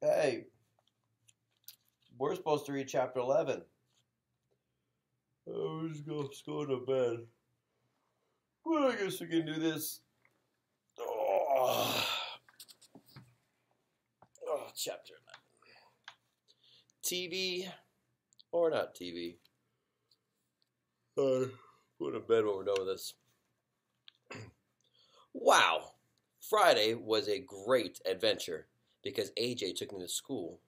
Hey, we're supposed to read chapter 11. Let's go to bed. Well, I guess we can do this. Chapter 11. TV or not TV? Go to bed when we're done with this. Wow. Friday was a great adventure because AJ took me to school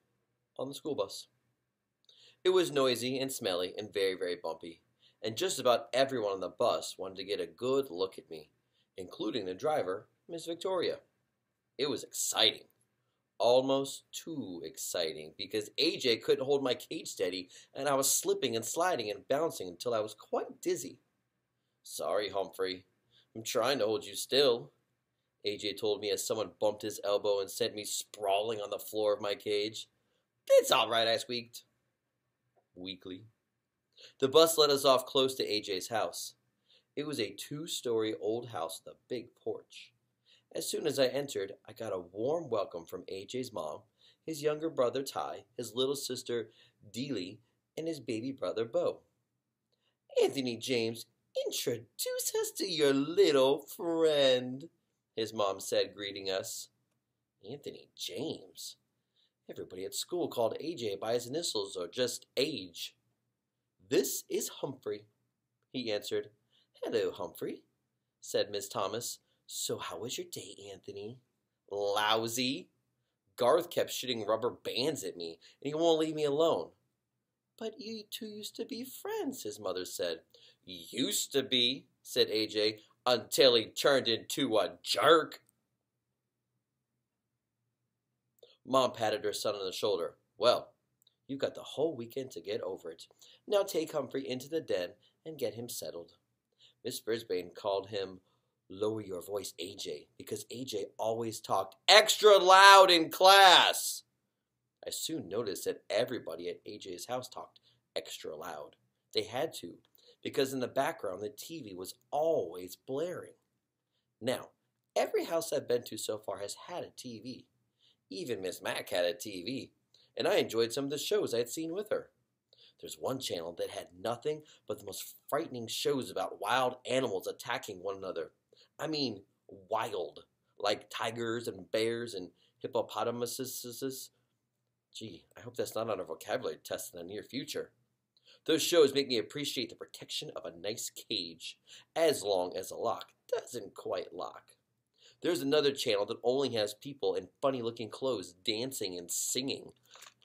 on the school bus. It was noisy and smelly and very, very bumpy, and just about everyone on the bus wanted to get a good look at me, including the driver, Miss Victoria. It was exciting. Almost too exciting because AJ couldn't hold my cage steady and I was slipping and sliding and bouncing until I was quite dizzy. Sorry, Humphrey. I'm trying to hold you still, AJ told me as someone bumped his elbow and sent me sprawling on the floor of my cage. It's all right, I squeaked. Weakly. The bus let us off close to AJ's house. It was a 2-story old house with a big porch. As soon as I entered, I got a warm welcome from AJ's mom, his younger brother Ty, his little sister Deely, and his baby brother Bo. Anthony James, introduce us to your little friend, his mom said, greeting us. Anthony James? Everybody at school called AJ by his initials or just Age. This is Humphrey, he answered. Hello, Humphrey, said Miss Thomas. So how was your day, Anthony? Lousy. Garth kept shooting rubber bands at me, and he won't leave me alone. But you two used to be friends, his mother said. Used to be, said AJ, until he turned into a jerk. Mom patted her son on the shoulder. Well, you've got the whole weekend to get over it. Now take Humphrey into the den and get him settled. Miss Brisbane called him Lower your voice, AJ, because AJ always talked extra loud in class. I soon noticed that everybody at AJ's house talked extra loud. They had to, because in the background the TV was always blaring. Now, every house I've been to so far has had a TV. Even Miss Mac had a TV, and I enjoyed some of the shows I had seen with her. There's one channel that had nothing but the most frightening shows about wild animals attacking one another. I mean, wild, like tigers and bears and hippopotamuses. Gee, I hope that's not on a vocabulary test in the near future. Those shows make me appreciate the protection of a nice cage, as long as the lock doesn't quite lock. There's another channel that only has people in funny-looking clothes dancing and singing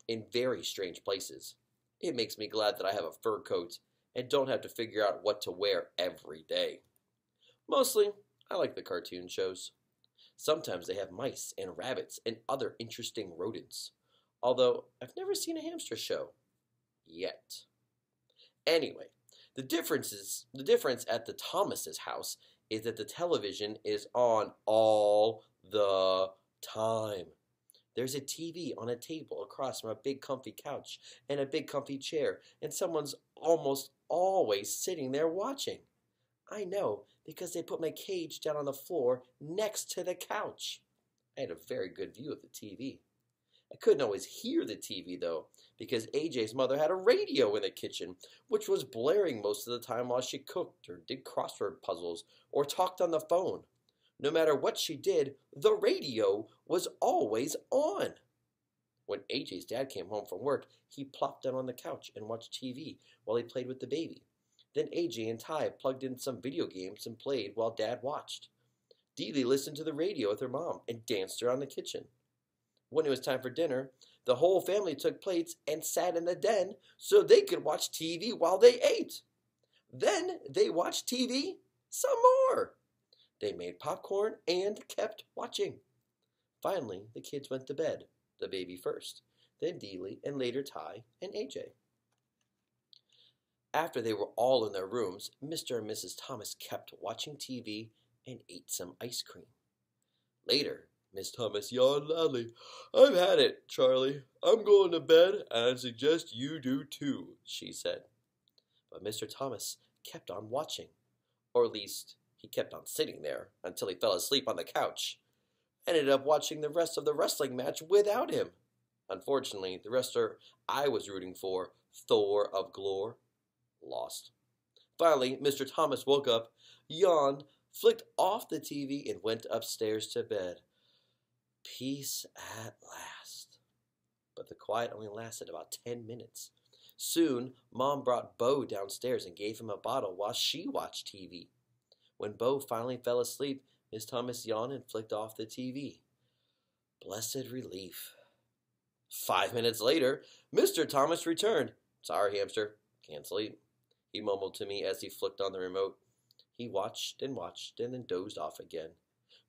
in very strange places. It makes me glad that I have a fur coat and don't have to figure out what to wear every day. Mostly, I like the cartoon shows. Sometimes they have mice and rabbits and other interesting rodents, although I've never seen a hamster show. Yet. Anyway, the difference at the Thomas's house is that the television is on all the time. There's a TV on a table across from a big comfy couch and a big comfy chair, and someone's almost always sitting there watching. I know, because they put my cage down on the floor next to the couch. I had a very good view of the TV. I couldn't always hear the TV, though, because AJ's mother had a radio in the kitchen, which was blaring most of the time while she cooked or did crossword puzzles or talked on the phone. No matter what she did, the radio was always on. When AJ's dad came home from work, he plopped down on the couch and watched TV while he played with the baby. Then AJ and Ty plugged in some video games and played while Dad watched. Deely listened to the radio with her mom and danced around the kitchen. When it was time for dinner, the whole family took plates and sat in the den so they could watch TV while they ate. Then they watched TV some more. They made popcorn and kept watching. Finally, the kids went to bed, the baby first, then Deely, and later Ty and AJ. After they were all in their rooms, Mr. and Mrs. Thomas kept watching TV and ate some ice cream. Later, Miss Thomas yawned loudly. I've had it, Charlie. I'm going to bed, and I suggest you do too, she said. But Mr. Thomas kept on watching, Or at least, he kept on sitting there until he fell asleep on the couch. Ended up watching the rest of the wrestling match without him. Unfortunately, the wrestler I was rooting for, Thor of Glore, lost. Finally, Mr. Thomas woke up, yawned, flicked off the TV, and went upstairs to bed. Peace at last. But the quiet only lasted about 10 minutes. Soon, Mom brought Bo downstairs and gave him a bottle while she watched TV. When Bo finally fell asleep, Miss Thomas yawned and flicked off the TV. Blessed relief. 5 minutes later, Mr. Thomas returned. Sorry, hamster, can't sleep, he mumbled to me as he flicked on the remote. He watched and then dozed off again.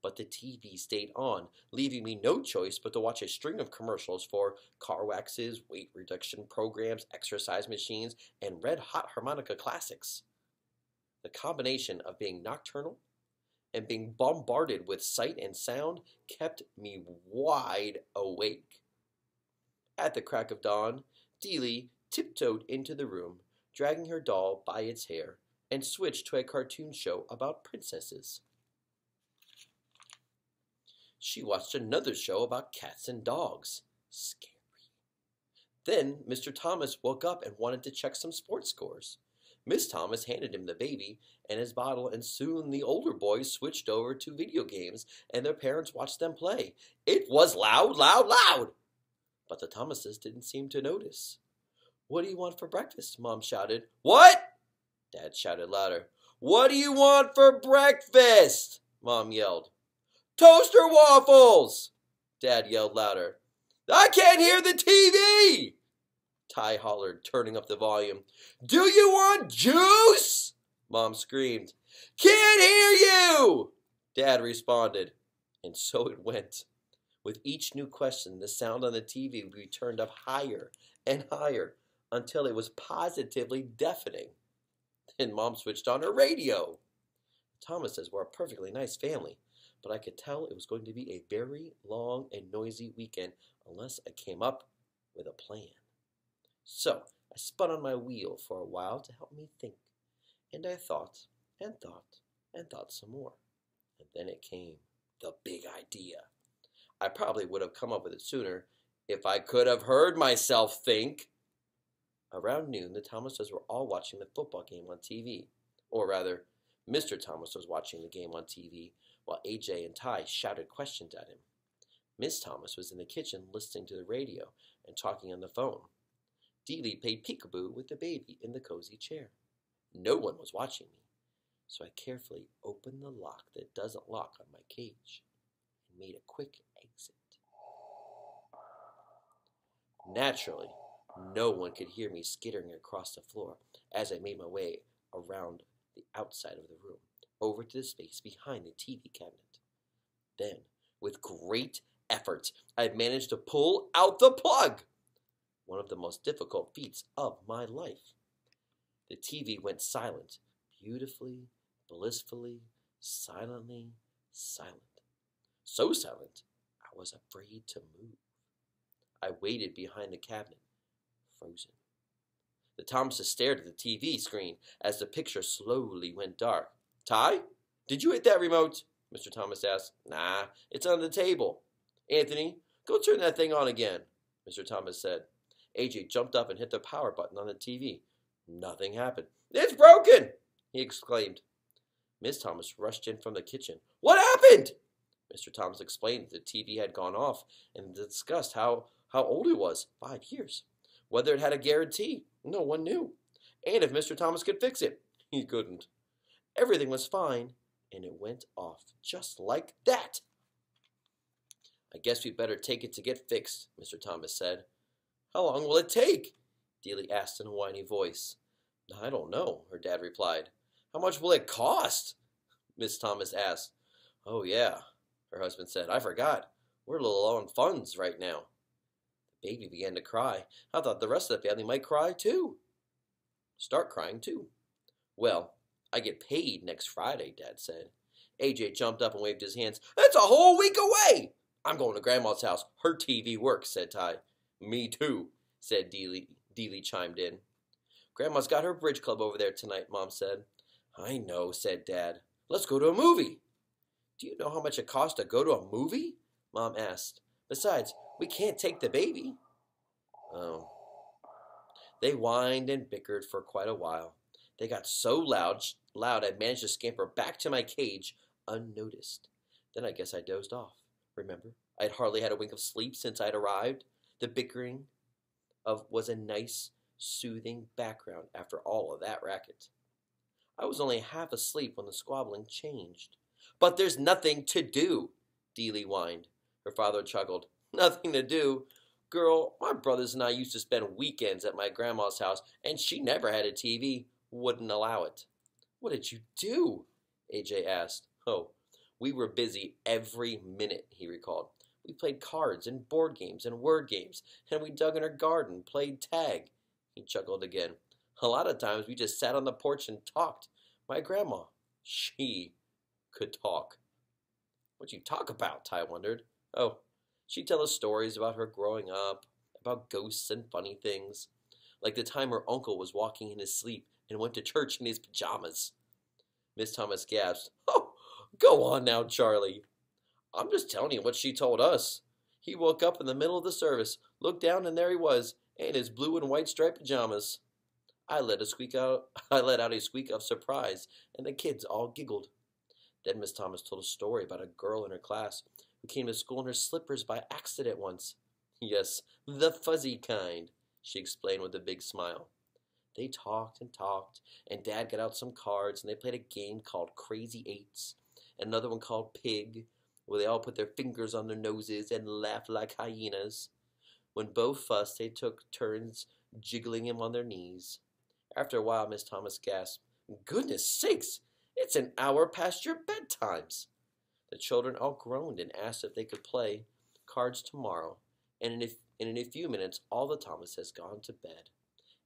But the TV stayed on, leaving me no choice but to watch a string of commercials for car waxes, weight reduction programs, exercise machines, and red-hot harmonica classics. The combination of being nocturnal and being bombarded with sight and sound kept me wide awake. At the crack of dawn, Dealey tiptoed into the room, dragging her doll by its hair, and switched to a cartoon show about princesses. She watched another show about cats and dogs. Scary. Then Mr. Thomas woke up and wanted to check some sports scores. Miss Thomas handed him the baby and his bottle, and soon the older boys switched over to video games, and their parents watched them play. It was loud, loud, loud! But the Thomases didn't seem to notice. What do you want for breakfast? Mom shouted. What? Dad shouted louder. What do you want for breakfast? Mom yelled. Toaster waffles! Dad yelled louder. I can't hear the TV! Ty hollered, turning up the volume. Do you want juice? Mom screamed. Can't hear you! Dad responded. And so it went. With each new question, the sound on the TV would be turned up higher and higher until it was positively deafening. Then Mom switched on her radio. Thomases were a perfectly nice family, but I could tell it was going to be a very long and noisy weekend unless I came up with a plan. So I spun on my wheel for a while to help me think, and I thought and thought and thought some more. And then it came, the big idea. I probably would have come up with it sooner if I could have heard myself think. Around noon, the Thomases were all watching the football game on TV. Or rather, Mr. Thomas was watching the game on TV while AJ and Ty shouted questions at him. Miss Thomas was in the kitchen listening to the radio and talking on the phone. Dealey played peekaboo with the baby in the cozy chair. No one was watching me, so I carefully opened the lock that doesn't lock on my cage and made a quick exit. Naturally, no one could hear me skittering across the floor as I made my way around the outside of the room, over to the space behind the TV cabinet. Then, with great effort, I managed to pull out the plug, one of the most difficult feats of my life. The TV went silent, beautifully, blissfully, silently, silent. So silent, I was afraid to move. I waited behind the cabinet, frozen. The Thomases stared at the TV screen as the picture slowly went dark. Ty, did you hit that remote? Mr. Thomas asked. Nah, it's on the table. Anthony, go turn that thing on again, Mr. Thomas said. AJ jumped up and hit the power button on the TV. Nothing happened. It's broken, he exclaimed. Miss Thomas rushed in from the kitchen. What happened? Mr. Thomas explained that the TV had gone off and discussed how old it was, 5 years. Whether it had a guarantee, no one knew. And if Mr. Thomas could fix it, he couldn't. Everything was fine, and it went off just like that. I guess we better take it to get fixed, Mr. Thomas said. How long will it take? Dealey asked in a whiny voice. I don't know, her dad replied. How much will it cost? Miss Thomas asked. Oh, yeah, her husband said. I forgot. We're a little low on funds right now. The baby began to cry. I thought the rest of the family might cry, too. Start crying, too. Well, I get paid next Friday, Dad said. AJ jumped up and waved his hands. That's a whole week away! I'm going to Grandma's house. Her TV works, said Ty. Me too, said Dealey. Dealey chimed in. Grandma's got her bridge club over there tonight, Mom said. I know, said Dad. Let's go to a movie. Do you know how much it costs to go to a movie? Mom asked. Besides, we can't take the baby. Oh. They whined and bickered for quite a while. They got so loud I managed to scamper back to my cage unnoticed. Then I guess I dozed off. Remember, I'd hardly had a wink of sleep since I'd arrived. The bickering was a nice, soothing background after all of that racket. I was only half asleep when the squabbling changed. But there's nothing to do, Dealey whined. Her father chuckled. Nothing to do? Girl, my brothers and I used to spend weekends at my grandma's house, and she never had a TV. Wouldn't allow it. What did you do? AJ asked. Oh, we were busy every minute, he recalled. We played cards and board games and word games, and we dug in her garden, played tag. He chuckled again. A lot of times we just sat on the porch and talked. My grandma, she could talk. What'd you talk about? Ty wondered. Oh, she'd tell us stories about her growing up, about ghosts and funny things, like the time her uncle was walking in his sleep and went to church in his pajamas. Miss Thomas gasped. Oh, go on now, Charlie. I'm just telling you what she told us. He woke up in the middle of the service, looked down, and there he was, in his blue and white striped pajamas. I let out a squeak of surprise, and the kids all giggled. Then Miss Thomas told a story about a girl in her class who came to school in her slippers by accident once. Yes, the fuzzy kind, she explained with a big smile. They talked and talked, and Dad got out some cards, and they played a game called Crazy Eights, and another one called Pig, where they all put their fingers on their noses and laughed like hyenas. When Bo fussed, they took turns jiggling him on their knees. After a while, Miss Thomas gasped, Goodness sakes, it's an hour past your bedtimes. The children all groaned and asked if they could play cards tomorrow, and in a few minutes all the Thomases had gone to bed,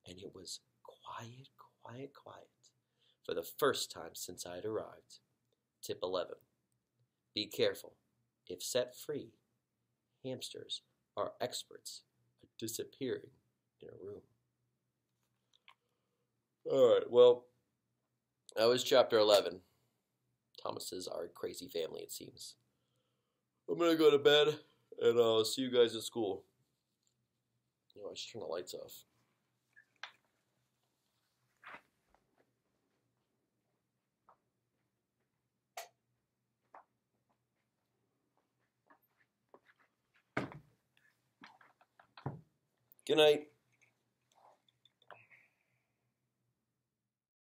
and it was quiet, quiet, quiet, for the first time since I had arrived. Tip 11. Be careful. If set free, hamsters are experts at disappearing in a room. Alright, well, that was chapter 11. Thomases are a crazy family, it seems. I'm gonna go to bed, and I'll see you guys at school. I should turn the lights off. Good night.